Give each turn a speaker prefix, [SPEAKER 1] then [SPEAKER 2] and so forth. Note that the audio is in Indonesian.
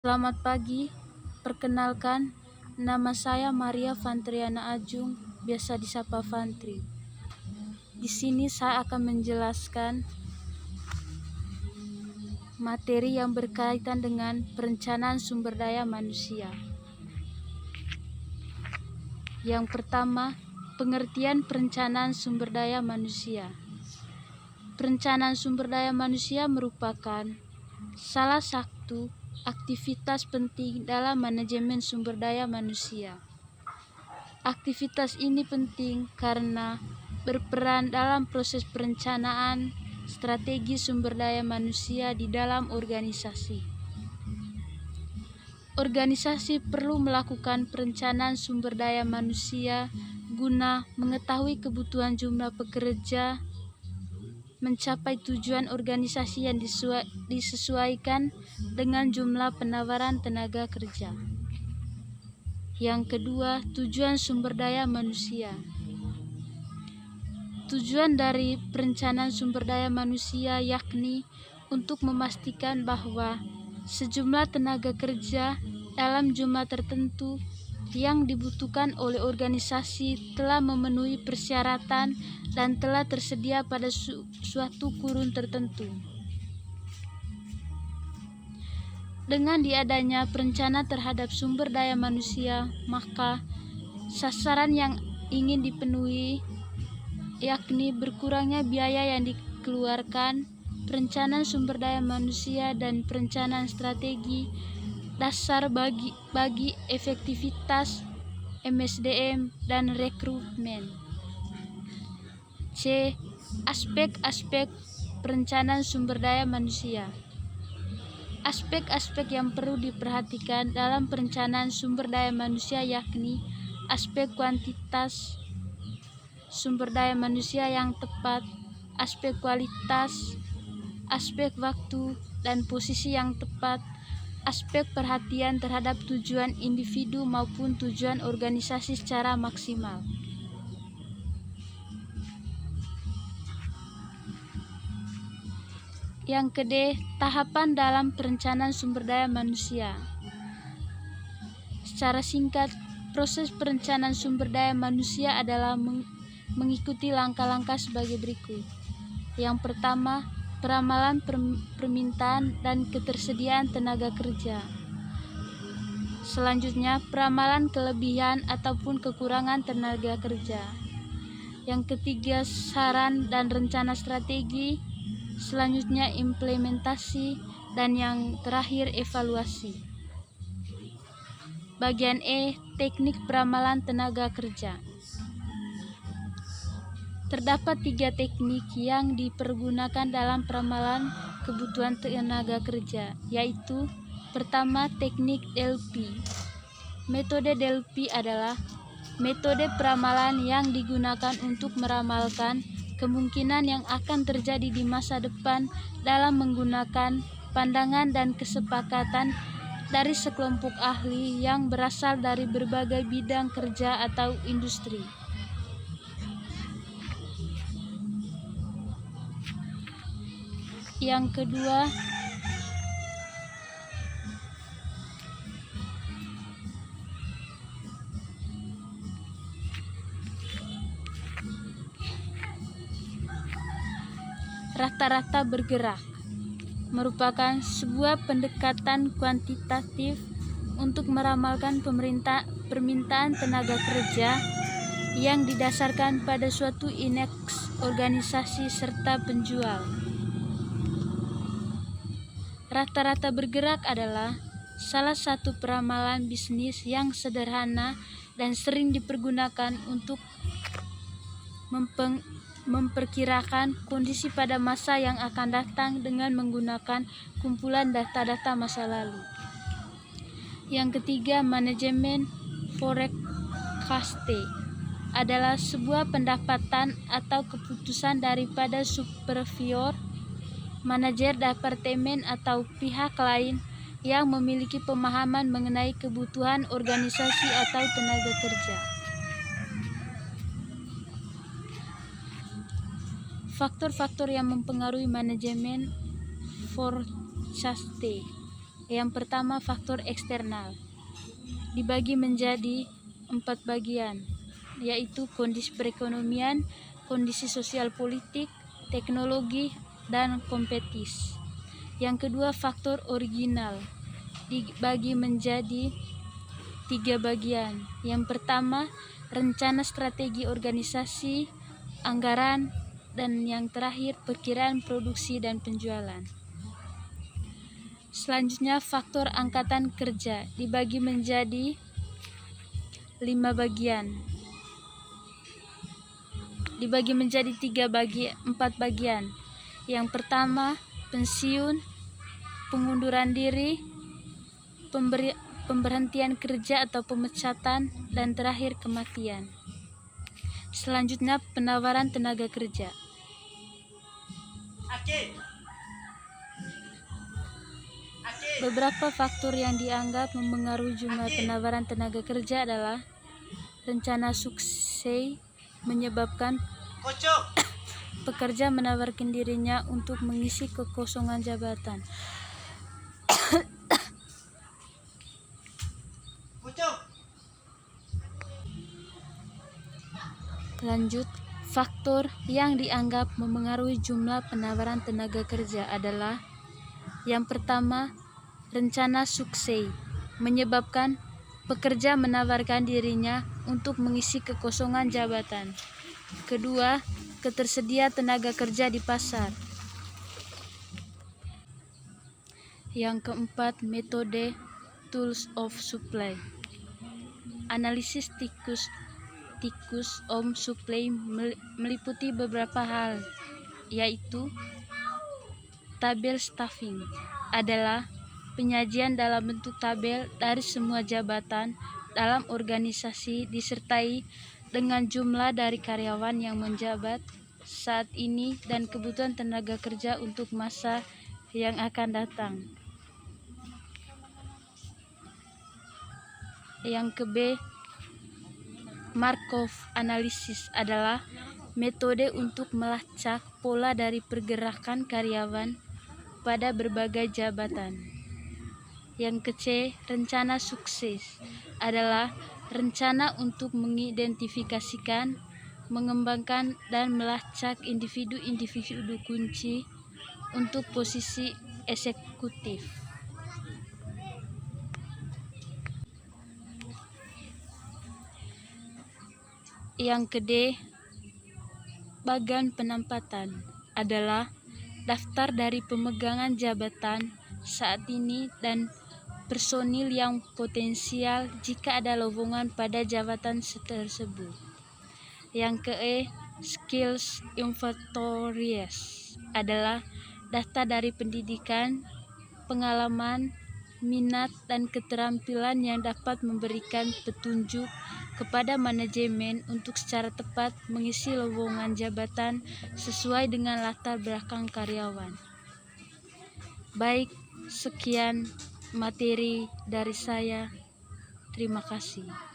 [SPEAKER 1] Selamat pagi, perkenalkan, nama saya Maria Vantriana Ajung, biasa disapa Vantri. Di sini saya akan menjelaskan materi yang berkaitan dengan perencanaan sumber daya manusia. Yang pertama, pengertian perencanaan sumber daya manusia. Perencanaan sumber daya manusia merupakan salah satu aktivitas penting dalam manajemen sumber daya manusia. Aktivitas ini penting karena berperan dalam proses perencanaan strategi sumber daya manusia di dalam organisasi. Organisasi perlu melakukan perencanaan sumber daya manusia guna mengetahui kebutuhan jumlah pekerja, mencapai tujuan organisasi yang disesuaikan dengan jumlah penawaran tenaga kerja. Yang kedua, tujuan sumber daya manusia. Tujuan dari perencanaan sumber daya manusia yakni untuk memastikan bahwa sejumlah tenaga kerja dalam jumlah tertentu yang dibutuhkan oleh organisasi telah memenuhi persyaratan dan telah tersedia pada suatu kurun tertentu. Dengan diadanya perencanaan terhadap sumber daya manusia, maka sasaran yang ingin dipenuhi yakni berkurangnya biaya yang dikeluarkan, perencanaan sumber daya manusia dan perencanaan strategi dasar bagi efektivitas MSDM dan rekrutmen. C. Aspek-aspek perencanaan sumber daya manusia. Aspek-aspek yang perlu diperhatikan dalam perencanaan sumber daya manusia yakni aspek kuantitas sumber daya manusia yang tepat, aspek kualitas, aspek waktu dan posisi yang tepat, aspek perhatian terhadap tujuan individu maupun tujuan organisasi secara maksimal. Yang kedua, tahapan dalam perencanaan sumber daya manusia. Secara singkat, proses perencanaan sumber daya manusia adalah mengikuti langkah-langkah sebagai berikut. Yang pertama, peramalan permintaan dan ketersediaan tenaga kerja. Selanjutnya, peramalan kelebihan ataupun kekurangan tenaga kerja. Yang ketiga, saran dan rencana strategi. Selanjutnya, implementasi, dan yang terakhir, evaluasi. Bagian E, teknik peramalan tenaga kerja. Terdapat 3 teknik yang dipergunakan dalam peramalan kebutuhan tenaga kerja, yaitu pertama, teknik Delphi. Metode Delphi adalah metode peramalan yang digunakan untuk meramalkan kemungkinan yang akan terjadi di masa depan dalam menggunakan pandangan dan kesepakatan dari sekelompok ahli yang berasal dari berbagai bidang kerja atau industri. Yang kedua, rata-rata bergerak merupakan sebuah pendekatan kuantitatif untuk meramalkan permintaan tenaga kerja yang didasarkan pada suatu indeks organisasi serta penjual. Rata-rata bergerak adalah salah satu peramalan bisnis yang sederhana dan sering dipergunakan untuk memperkirakan kondisi pada masa yang akan datang dengan menggunakan kumpulan data-data masa lalu. Yang ketiga, manajemen forecasting adalah sebuah pendapatan atau keputusan daripada superior, manajer departemen atau pihak lain yang memiliki pemahaman mengenai kebutuhan organisasi atau tenaga kerja. Faktor-faktor yang mempengaruhi manajemen forecasting. Yang pertama, faktor eksternal. Dibagi menjadi 4 bagian, yaitu kondisi perekonomian, kondisi sosial politik, teknologi, dan kompetisi. Yang kedua, faktor original. Dibagi menjadi 3 bagian. Yang pertama, rencana strategi organisasi, anggaran, dan yang terakhir, perkiraan produksi dan penjualan. Selanjutnya, faktor angkatan kerja dibagi menjadi 5 bagian. Dibagi menjadi 4 bagian. Yang pertama, pensiun, pengunduran diri, pemberhentian kerja atau pemecatan, dan terakhir kematian. Selanjutnya, penawaran tenaga kerja. Beberapa faktor yang dianggap mempengaruhi jumlah penawaran tenaga kerja adalah rencana sukses menyebabkan pekerja menawarkan dirinya untuk mengisi kekosongan jabatan. Lanjut, faktor yang dianggap mempengaruhi jumlah penawaran tenaga kerja adalah yang pertama, rencana sukses menyebabkan pekerja menawarkan dirinya untuk mengisi kekosongan jabatan. Kedua, ketersedia tenaga kerja di pasar. Yang keempat, metode tools of supply. Analisis tikus supply meliputi beberapa hal, yaitu tabel staffing adalah penyajian dalam bentuk tabel dari semua jabatan dalam organisasi disertai dengan jumlah dari karyawan yang menjabat saat ini dan kebutuhan tenaga kerja untuk masa yang akan datang. Yang ke-B, Markov analysis adalah metode untuk melacak pola dari pergerakan karyawan pada berbagai jabatan. Yang ke-C, rencana sukses adalah rencana untuk mengidentifikasikan, mengembangkan, dan melacak individu-individu kunci untuk posisi eksekutif. Yang ke-D, bagan penempatan adalah daftar dari pemegangan jabatan saat ini dan personil yang potensial jika ada lowongan pada jabatan tersebut. Yang ke-E, skills inventories adalah data dari pendidikan, pengalaman, minat, dan keterampilan yang dapat memberikan petunjuk kepada manajemen untuk secara tepat mengisi lowongan jabatan sesuai dengan latar belakang karyawan. Baik, sekian materi dari saya. Terima kasih.